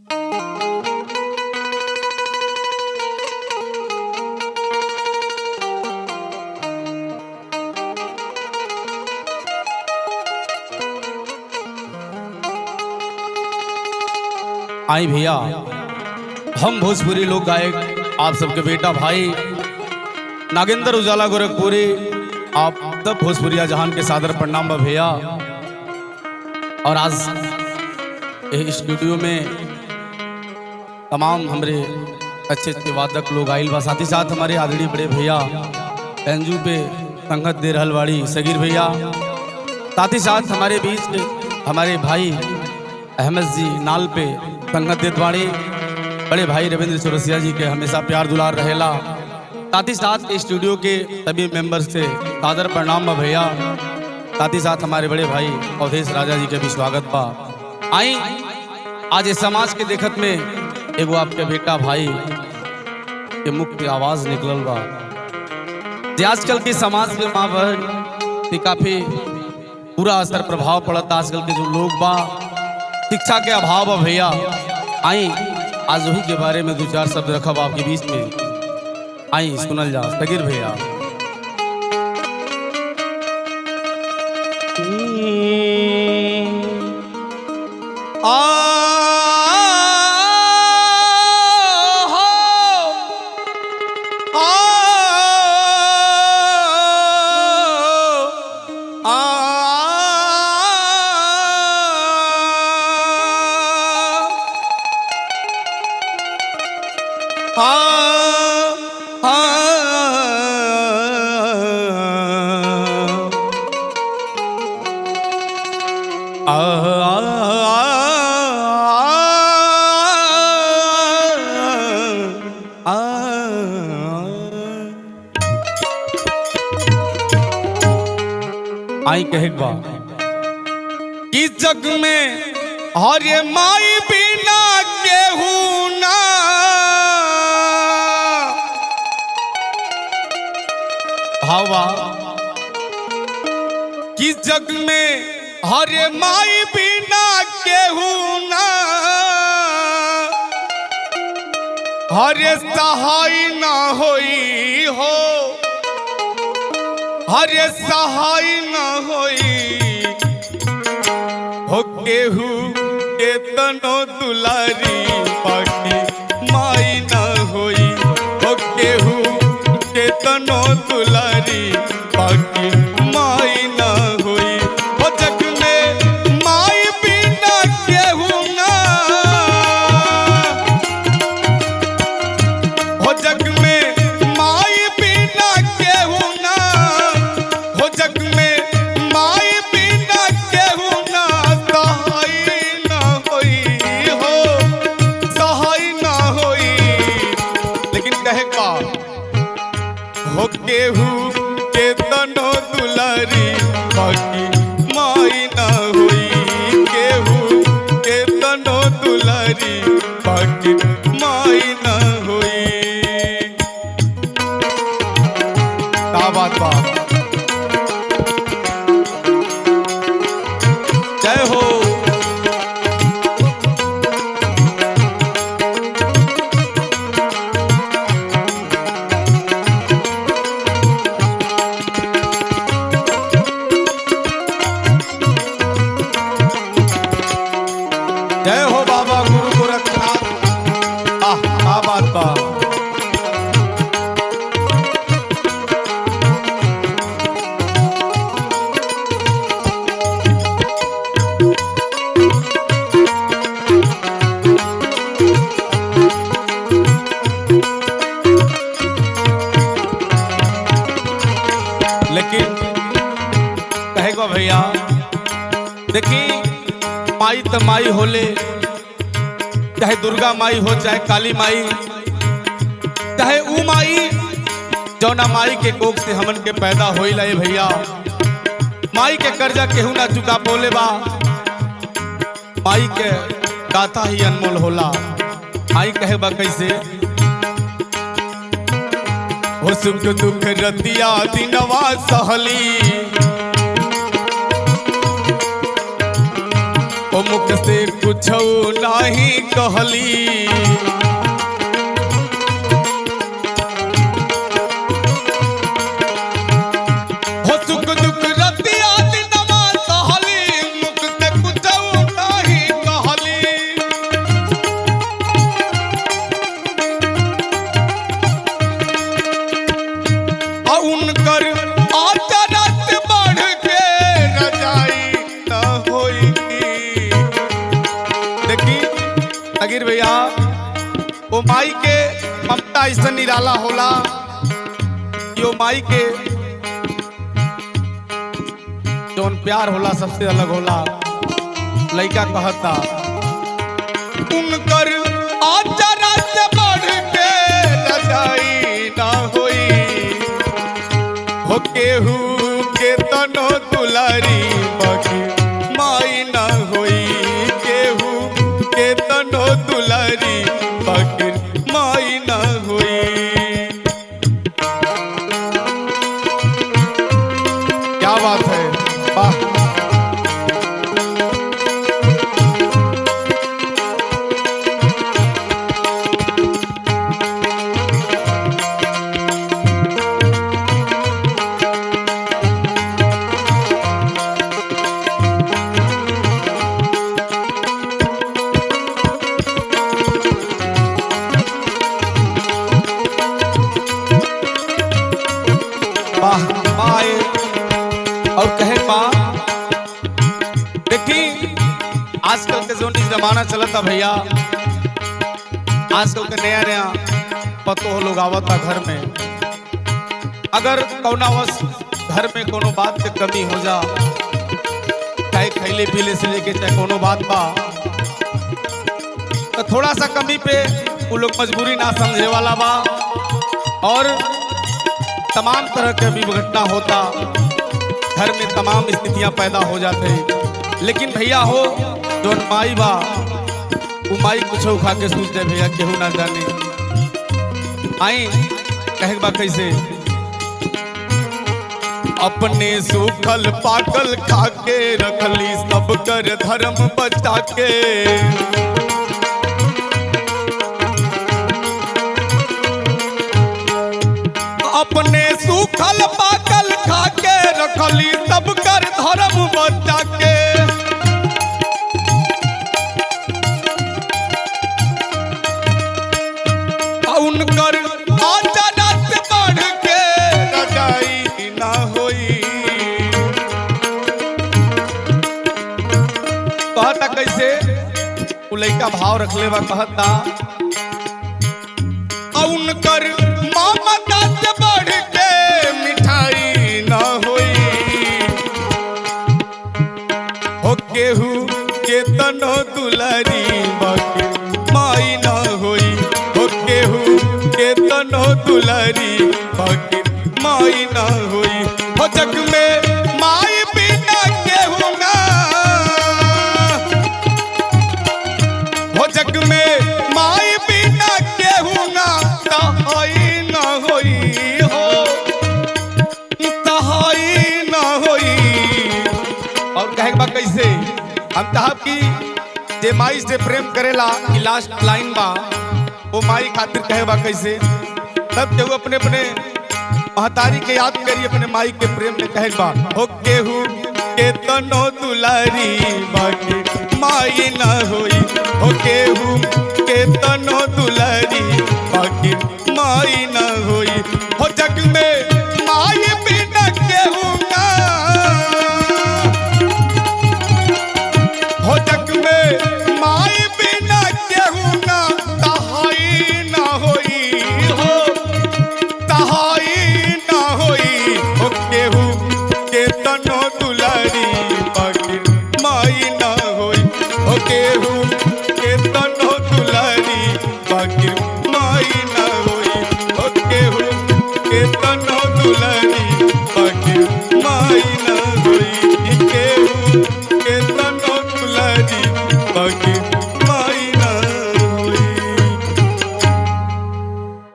आई भैया, हम भोजपुरी लोक गायक आप सबके बेटा भाई नागेंद्र उजाला गोरखपुरी, आप तब भोजपुरिया जहान के सादर प्रणाम बा भैया। और आज इस स्टूडियो में तमाम हमारे अच्छे अच्छे वादक लोग आइल बा, साथ ही साथ हमारे आदरणीय बड़े भैया पेंजू पे संगत दे रहल वाड़ी सगीर भैया, साथ ही साथ हमारे बीच हमारे भाई अहमद जी नाल पे संगत देतवाड़ी, बड़े भाई रविंद्र चौरसिया जी के हमेशा प्यार दुलार रहेला। साथ ही साथ स्टूडियो के सभी मेंबर्स से सादर प्रणाम बा भैया। साथ ही साथ हमारे बड़े भाई अवधेश राजा जी के भी स्वागत बा। आई आज इस समाज के देखत में एगो आपके बेटा भाई के मुख्य आवाज निकलल बा, जे आजकल के समाज में माँ बहन की काफी बुरा असर प्रभाव पड़ता। आजकल के जो लोग बा शिक्षा के अभाव बा भैया। आई आज वही के बारे में दो चार शब्द रखब आपके बीच में। आई सुनल जा सगीर भैया। आई कहे बा कि जग में हर माई बिना केहू ना, हवा कि जग में हर माई बिना केहू ना, हर सहाय ना होई हो, हर सहाय न होई हो, केहू के तनो दुलारी बाकी माई न होई हो, केहू के तनो दुलारी बाकी माई न होई हो। जग में माई बिना केहू ना हो, जग में माई बिना केहू ना, जग में माई बिना केहू ना, सहाय ना होई हो, सहाय ना होई। लेकिन कहे का हो, केहू के तनो दुलारी बाकी माई ना होई, केहू के तनो दुलारी बाकी माई ना होई। क्या बात बा, जय हो। जय हो बाबा गुरु गोरखनाथ। क्या बात बा, लेकिन कहेगा भैया देखी माई तो माई होले, चाहे दुर्गा माई हो, चाहे काली माई, चाहे ऊ माई जौना माई के कोख से हमन के पैदा होइला। ए भैया माई के कर्जा केहू ना चुका बोले बा, माई के दाता ही अनमोल होला। माई कहे बा कैसे हो, सुख दुख रतिया दिनवा सहली, ओ मुख से कुछ नहीं कहली हो सुख दुख रतिया दिनवा सहली मुख से कुछ नहीं कहली उनकर आचरण बढ़ के रजाई न होई। देखी अगिर भैया वो माई के ममता ऐसा निराला होला यो माई के जौन प्यार होला सबसे अलग होला। लड़का कहता उनकर आचरण बढ़ के रजाई न होई हो केहू के तनो दुलारी बाकी माई न होई केहू के तनो दुलारी बाकी माई न होई। क्या बात है वाह। आए और कहे माँ देखी आजकल के जो जमाना चलता भैया आजकल के नया नया पतो लोग आवता घर में अगर कौनावश घर में कोनो बात के कमी हो जा चाहे खैले पीले से लेके चाहे कोनो बात बा तो थोड़ा सा कमी पे वो लोग मजबूरी ना समझे वाला बा और तमाम तरह के विघटना होता घर में तमाम स्थितियां पैदा हो जाते। लेकिन भैया हो जो माई बा वो माई कुछ खा के सोचते भैया केहू ना जाने आई कहे बा कैसे अपने सूखल पाकल खा के रखली सब कर धर्म बचा के अपने सूखल पाकल खा के रखली सब कर धर्म बचा के उनकर आचरण बढ़ के रजाई न होई। कहता कैसे लइका भाव रखले बा कहता उनकर ममता से बढ़ के मिठाई न होई हो केहू के तनो दुलारी बाकी माई न होई हो केहू के तनो दुलारी बाकी माई न होई हो जग में माई बिना केहू ना हो जग में माई बिना केहू ना तहाई न होई हो तहाई न होई। और कहे बा कैसे हम साहब की जे माई से प्रेम करेला कि लास्ट लाइन बा वो माई खातिर कहे बा कैसे तब केहू अपने अपने महतारी के याद करी अपने माई के प्रेम में कहे बा हो केहू के तनो दुलारी बाकी माई न होई हो केहू के तनो दुलारी बाकी माई न होई हो जग में माई बिना केहू ना हो जग में माई बिना केहू ना तहाई न होई हो तहाई न होई हो केहू के तनो दुलारी बाकी माई न होई हो केहू के तनो दुलारी बाकी माई न होई हो केहू के तनो दुलारी बाकी